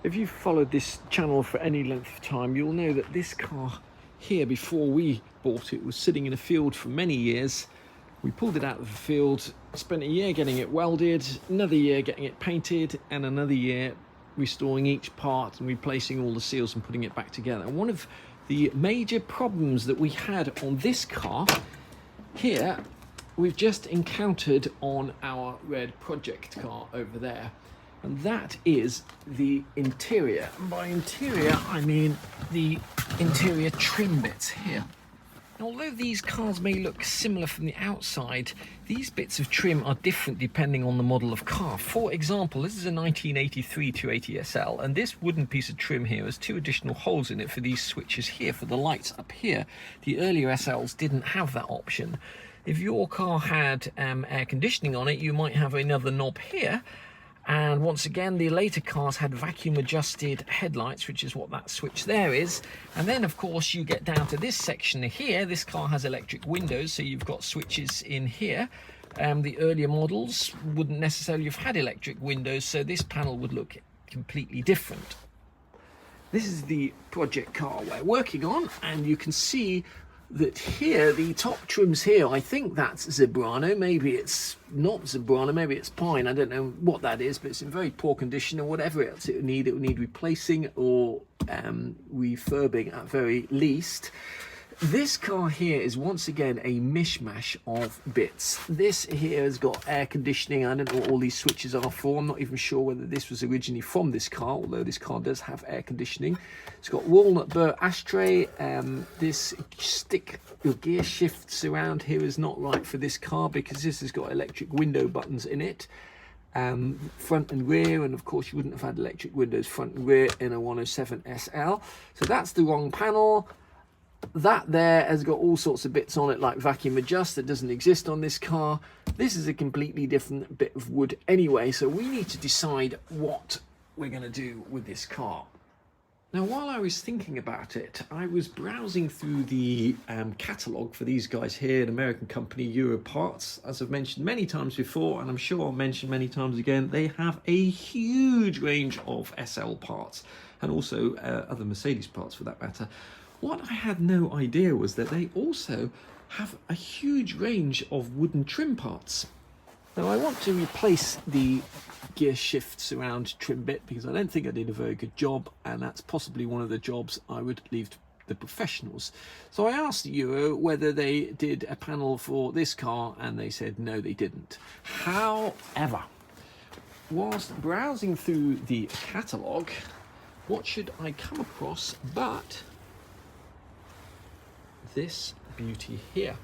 If you've followed this channel for any length of time, you'll know that this car here, before we bought it, was sitting in a field for many years. We pulled it out of the field, spent a year getting it welded, another year getting it painted, and another year restoring each part and replacing all the seals and putting it back together. And one of the major problems that we had on this car here, we've just encountered on our red project car over there. And that is the interior. And by interior, I mean the interior trim bits here. Now, although these cars may look similar from the outside, these bits of trim are different depending on the model of car. For example, this is a 1983 280 SL, and this wooden piece of trim here has two additional holes in it for these switches here, for the lights up here. The earlier SLs didn't have that option. If your car had air conditioning on it, you might have another knob here. And once again, the later cars had vacuum adjusted headlights, which is what that switch there is. And then of course you get down to this section here. This car has electric windows, so you've got switches in here. The earlier models wouldn't necessarily have had electric windows, so this panel would look completely different. This is the project car we're working on, and you can see that here, the top trims here, I think that's Zebrano, maybe it's not Zebrano, maybe it's pine, I don't know what that is, but it's in very poor condition, and whatever else it would need replacing or refurbing at very least. This car here is once again a mishmash of bits. This here has got air conditioning. I don't know what all these switches are for. I'm not even sure whether this was originally from this car, although this car does have air conditioning. It's got walnut burr ashtray. This stick your gear shifts around here is not right for this car because this has got electric window buttons in it. Front and rear, and of course you wouldn't have had electric windows front and rear in a 107 SL. So that's the wrong panel. That there has got all sorts of bits on it like vacuum adjust that doesn't exist on this car. This is a completely different bit of wood anyway, so we need to decide what we're going to do with this car. Now, while I was thinking about it, I was browsing through the catalogue for these guys here, an American company, Euro Parts. As I've mentioned many times before, and I'm sure I'll mention many times again, they have a huge range of SL parts and also other Mercedes parts for that matter. What I had no idea was that they also have a huge range of wooden trim parts. Now, I want to replace the gear shifts around trim bit because I don't think I did a very good job, and that's possibly one of the jobs I would leave to the professionals. So I asked Euro whether they did a panel for this car, and they said no, they didn't. However, whilst browsing through the catalogue, what should I come across but this beauty here.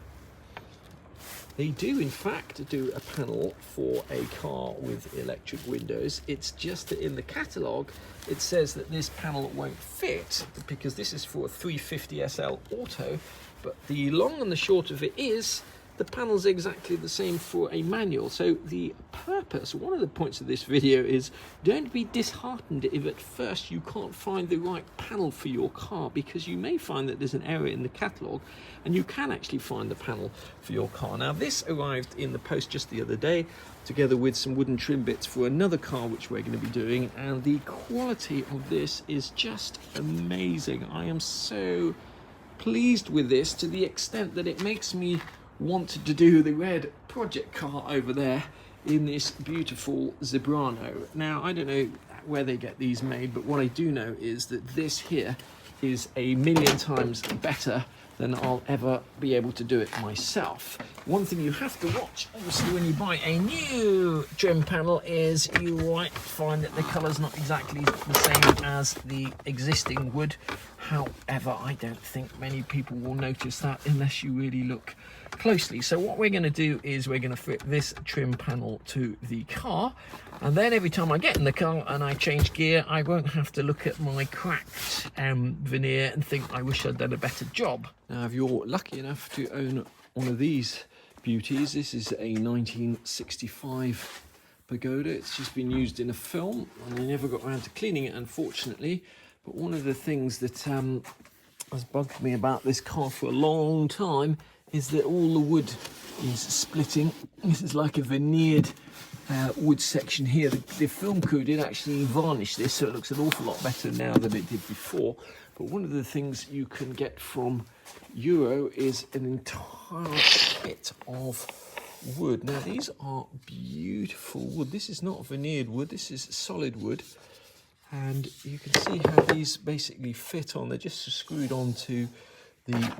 They do in fact do a panel for a car with electric windows. It's just that in the catalogue it says that this panel won't fit because this is for a 350 SL Auto, but the long and the short of it is the panel's exactly the same for a manual. So the purpose, one of the points of this video is don't be disheartened if at first you can't find the right panel for your car, because you may find that there's an error in the catalogue and you can actually find the panel for your car. Now, this arrived in the post just the other day together with some wooden trim bits for another car which we're going to be doing, and the quality of this is just amazing. I am so pleased with this to the extent that it makes me wanted to do the red project car over there in this beautiful Zebrano. Now, I don't know where they get these made, but what I do know is that this here is a million times better than I'll ever be able to do it myself. One thing you have to watch, obviously, when you buy a new trim panel is you might find that the colour's not exactly the same as the existing wood. However, I don't think many people will notice that unless you really look closely. So what we're going to do is we're going to fit this trim panel to the car, and then every time I get in the car and I change gear, I won't have to look at my cracked veneer and think I wish I'd done a better job. Now, if you're lucky enough to own one of these beauties, this is a 1965 Pagoda. It's just been used in a film and I never got around to cleaning it, unfortunately. But one of the things that has bugged me about this car for a long time is that all the wood is splitting. This is like a veneered wood section here. The film crew did actually varnish this, so it looks an awful lot better now than it did before. But one of the things you can get from Euro is an entire kit of wood. Now these are beautiful wood. This is not veneered wood, this is solid wood. And you can see how these basically fit on. They're just screwed onto the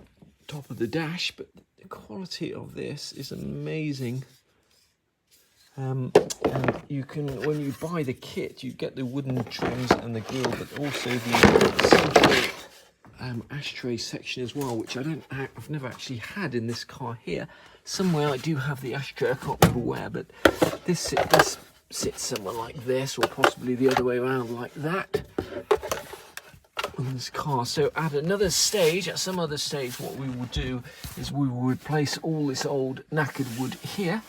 top of the dash, but the quality of this is amazing. And you can, when you buy the kit, you get the wooden trims and the grill, but also the central ashtray section as well, which I've never actually had in this car here. Somewhere I do have the ashtray, I can't remember where, but this sits somewhere like this, or possibly the other way around like that on this car. So at another stage, at some other stage, what we will do is we will replace all this old knackered wood here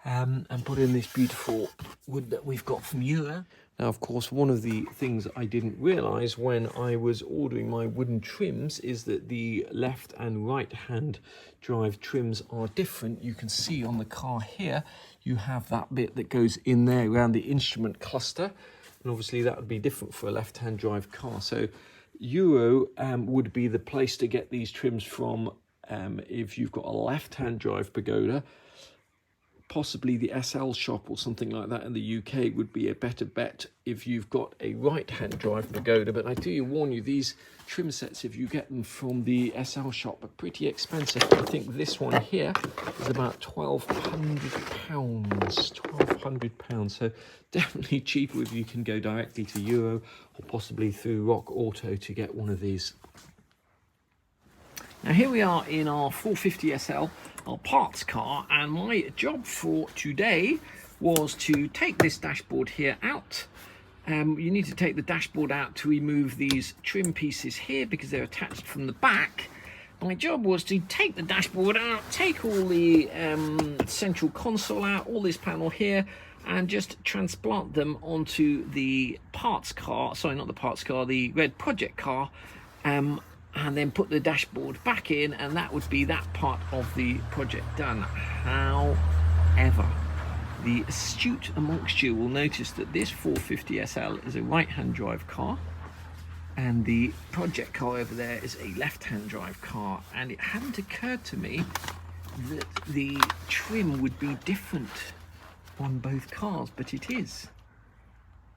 and put in this beautiful wood that we've got from Euro. Now, of course, one of the things I didn't realise when I was ordering my wooden trims is that the left and right hand drive trims are different. You can see on the car here, you have that bit that goes in there around the instrument cluster. And obviously that would be different for a left hand drive car. So Euro would be the place to get these trims from if you've got a left hand drive Pagoda. Possibly the SL shop or something like that in the UK would be a better bet if you've got a right-hand drive Pagoda. But I do warn you, these trim sets, if you get them from the SL shop, are pretty expensive. I think this one here is about £1,200. £1,200. So definitely cheaper if you can go directly to Euro or possibly through Rock Auto to get one of these. Now here we are in our 450 SL, our parts car, and my job for today was to take this dashboard here out. You need to take the dashboard out to remove these trim pieces here because they're attached from the back. My job was to take the dashboard out, take all the central console out, all this panel here, and just transplant them onto the parts car, sorry, not the parts car, the red project car, and then put the dashboard back in, and that would be that part of the project done. However, the astute amongst you will notice that this 450 SL is a right-hand drive car, and the project car over there is a left-hand drive car, and it hadn't occurred to me that the trim would be different on both cars, but it is.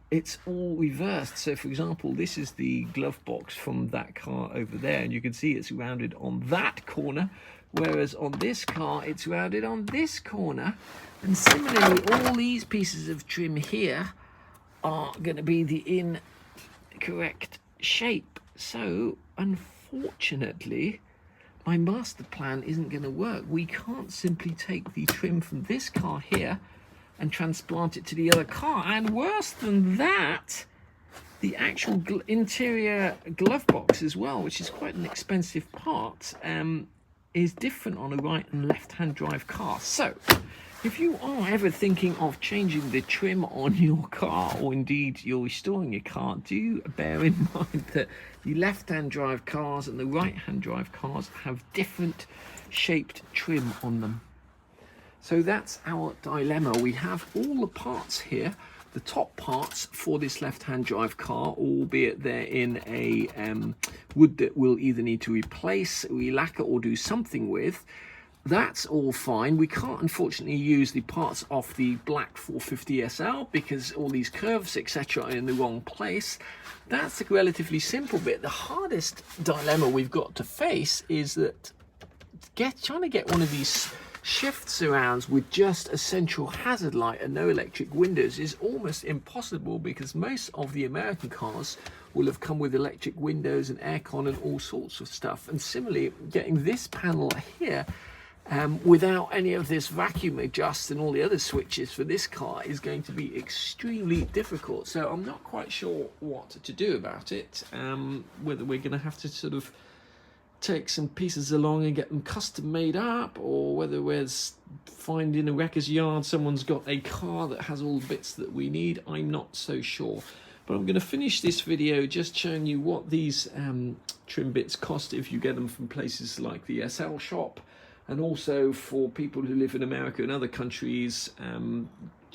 It's all reversed. So for example, this is the glove box from that car over there, and you can see it's rounded on that corner, whereas on this car it's rounded on this corner. And similarly, all these pieces of trim here are going to be the incorrect shape. So unfortunately, my master plan isn't going to work. We can't simply take the trim from this car here and transplant it to the other car. And worse than that, the actual interior glove box as well, which is quite an expensive part, is different on a right and left hand drive car. So if you are ever thinking of changing the trim on your car, or indeed you're restoring your car, do bear in mind that the left hand drive cars and the right hand drive cars have different shaped trim on them. So that's our dilemma. We have all the parts here, the top parts for this left-hand drive car, albeit they're in a wood that we'll either need to replace, re-lacquer, or do something with. That's all fine. We can't unfortunately use the parts off the black 450 SL because all these curves, etc., are in the wrong place. That's a relatively simple bit. The hardest dilemma we've got to face is that trying to get one of these shift surrounds with just a central hazard light and no electric windows is almost impossible, because most of the American cars will have come with electric windows and aircon and all sorts of stuff. And similarly, getting this panel here without any of this vacuum adjust and all the other switches for this car is going to be extremely difficult. So I'm not quite sure what to do about it, whether we're going to have to sort of take some pieces along and get them custom made up, or whether we're finding a wrecker's yard someone's got a car that has all the bits that we need. I'm not so sure, but I'm going to finish this video just showing you what these trim bits cost if you get them from places like the SL shop, and also for people who live in America and other countries,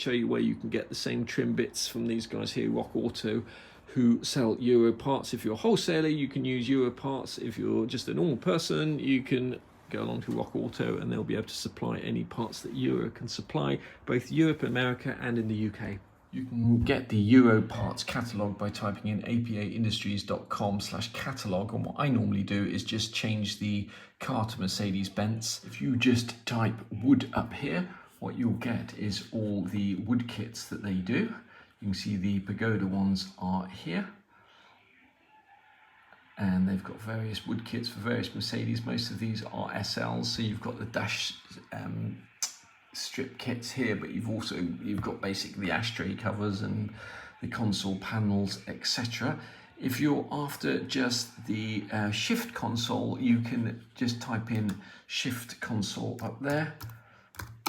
show you where you can get the same trim bits from these guys here, Rock Auto, who sell Euro parts. If you're a wholesaler, you can use Euro parts. If you're just a normal person, you can go along to Rock Auto and they'll be able to supply any parts that Euro can supply, both Europe, America, and in the UK. You can get the Euro parts catalogue by typing in apaindustries.com/catalogue, and what I normally do is just change the car to Mercedes-Benz. If you just type wood up here, what you'll get is all the wood kits that they do. You can see the Pagoda ones are here, and they've got various wood kits for various Mercedes. Most of these are SLs, so you've got the dash strip kits here, but you've got basically the ashtray covers and the console panels, etc. If you're after just the shift console, you can just type in shift console up there,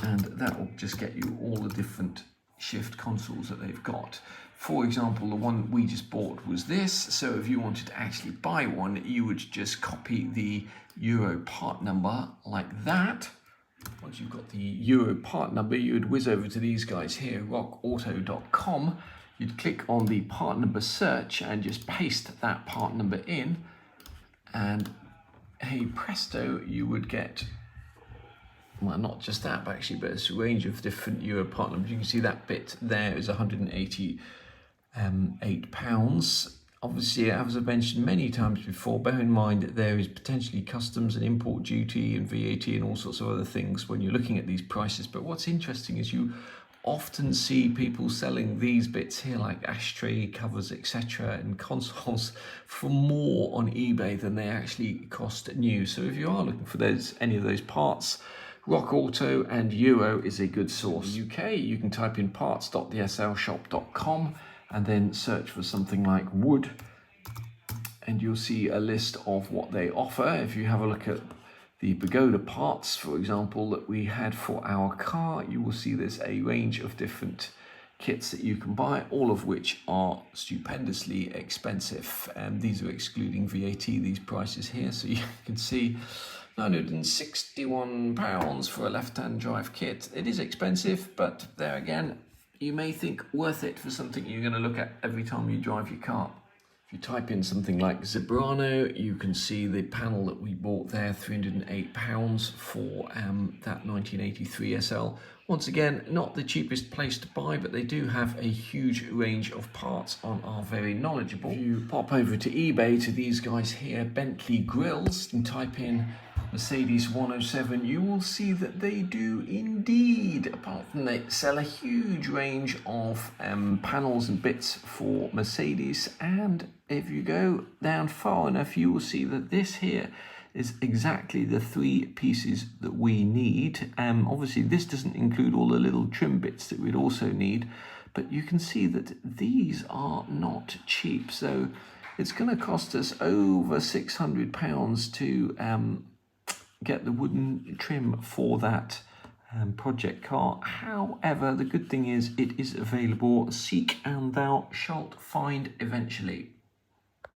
and that will just get you all the different shift consoles that they've got. For example, the one we just bought was this, so if you wanted to actually buy one, you would just copy the Euro part number like that. Once you've got the Euro part number, you would whiz over to these guys here, rockauto.com. You'd click on the part number search and just paste that part number in, and hey presto, you would get, well, not just that, but actually, but it's a range of different Euro part numbers. You can see that bit there is £188. Obviously, as I've mentioned many times before, bear in mind that there is potentially customs and import duty and VAT and all sorts of other things when you're looking at these prices. But what's interesting is you often see people selling these bits here, like ashtray covers, etc., and consoles for more on eBay than they actually cost new. So if you are looking for any of those parts, Rock Auto and Euro is a good source. In the UK, you can type in parts.theslshop.com and then search for something like wood, and you'll see a list of what they offer. If you have a look at the Pagoda parts, for example, that we had for our car, you will see there's a range of different kits that you can buy, all of which are stupendously expensive. And these are excluding VAT, these prices here. So you can see £961 for a left-hand drive kit. It is expensive, but there again, you may think worth it for something you're going to look at every time you drive your car. If you type in something like Zebrano, you can see the panel that we bought there, £308 for that 1983 SL. Once again, not the cheapest place to buy, but they do have a huge range of parts on are very knowledgeable. If you pop over to eBay to these guys here, Bentley Grills, and type in Mercedes 107, you will see that they do indeed, apart from they sell a huge range of panels and bits for Mercedes. And if you go down far enough, you will see that this here is exactly the 3 pieces that we need. Obviously this doesn't include all the little trim bits that we'd also need, but you can see that these are not cheap. So it's going to cost us over £600 to get the wooden trim for that project car. However, the good thing is it is available. Seek and thou shalt find eventually.